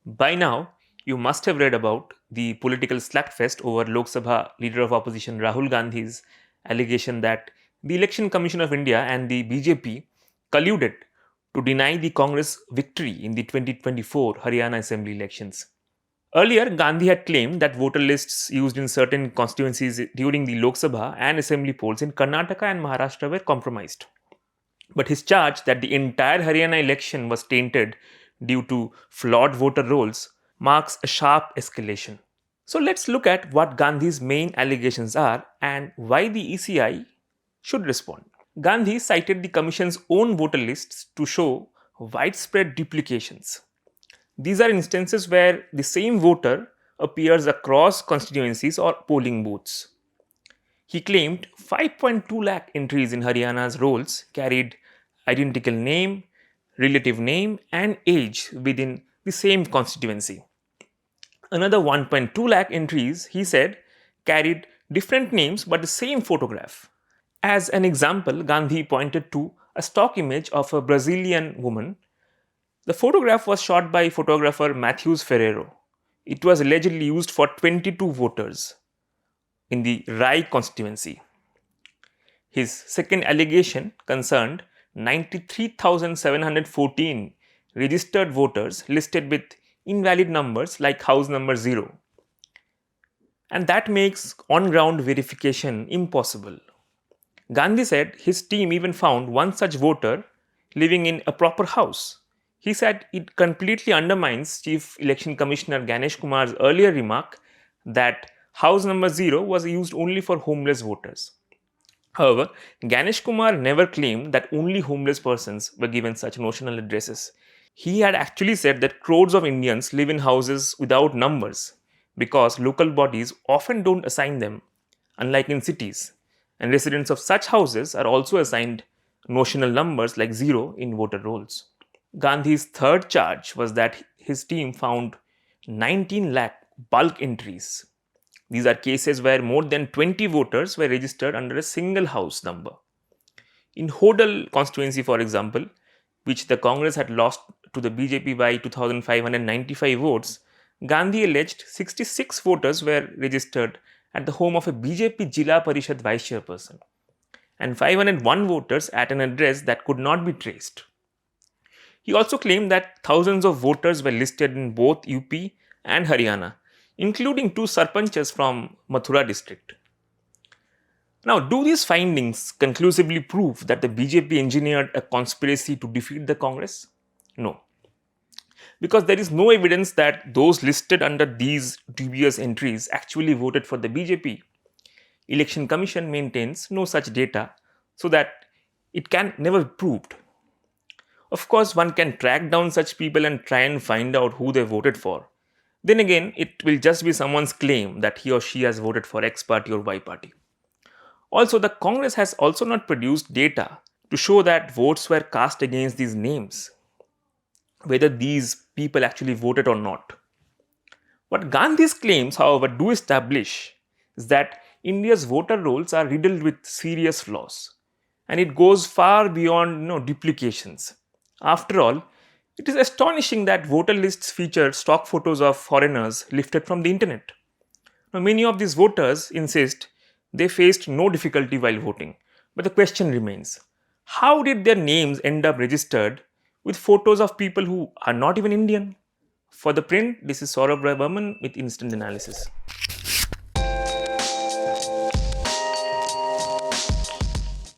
By now, you must have read about the political slugfest over Lok Sabha Leader of Opposition Rahul Gandhi's allegation that the Election Commission of India and the BJP colluded to deny the Congress victory in the 2024 Haryana Assembly elections. Earlier, Gandhi had claimed that voter lists used in certain constituencies during the Lok Sabha and Assembly polls in Karnataka and Maharashtra were compromised. But his charge that the entire Haryana election was tainted due to flawed voter rolls marks a sharp escalation. So let's look at what Gandhi's main allegations are and why the ECI should respond. Gandhi cited the Commission's own voter lists to show widespread duplications. These are instances where the same voter appears across constituencies or polling booths. He claimed 5.2 lakh entries in Haryana's rolls carried identical name, relative name, and age within the same constituency. Another 1.2 lakh entries, he said, carried different names but the same photograph. As an example, Gandhi pointed to a stock image of a Brazilian woman. The photograph was shot by photographer Matthews Ferrero. It was allegedly used for 22 voters in the Rai constituency. His second allegation concerned 93,714 registered voters listed with invalid numbers like house number 0. And that makes on ground verification impossible. Gandhi said his team even found one such voter living in a proper house. He said it completely undermines Chief Election Commissioner Ganesh Kumar's earlier remark that house number 0 was used only for homeless voters. However, Ganesh Kumar never claimed that only homeless persons were given such notional addresses. He had actually said that crores of Indians live in houses without numbers because local bodies often don't assign them, unlike in cities, and residents of such houses are also assigned notional numbers like 0 in voter rolls. Gandhi's third charge was that his team found 19 lakh bulk entries. These are cases where more than 20 voters were registered under a single house number. In Hodal constituency, for example, which the Congress had lost to the BJP by 2,595 votes, Gandhi alleged 66 voters were registered at the home of a BJP Jila Parishad vice chairperson and 501 voters at an address that could not be traced. He also claimed that thousands of voters were listed in both UP and Haryana, including two sarpanchas from Mathura district. Now, do these findings conclusively prove that the BJP engineered a conspiracy to defeat the Congress? No. Because there is no evidence that those listed under these dubious entries actually voted for the BJP. Election Commission maintains no such data so that it can never be proved. Of course, one can track down such people and try and find out who they voted for. Then again, it will just be someone's claim that he or she has voted for X party or Y party. Also, the Congress has also not produced data to show that votes were cast against these names, whether these people actually voted or not. What Gandhi's claims, however, do establish is that India's voter rolls are riddled with serious flaws, and it goes far beyond duplications. After all, it is astonishing that voter lists feature stock photos of foreigners lifted from the internet. Now, many of these voters insist they faced no difficulty while voting, but the question remains, how did their names end up registered with photos of people who are not even Indian? For The Print, this is Saurabh Rai Burman with Instant Analysis.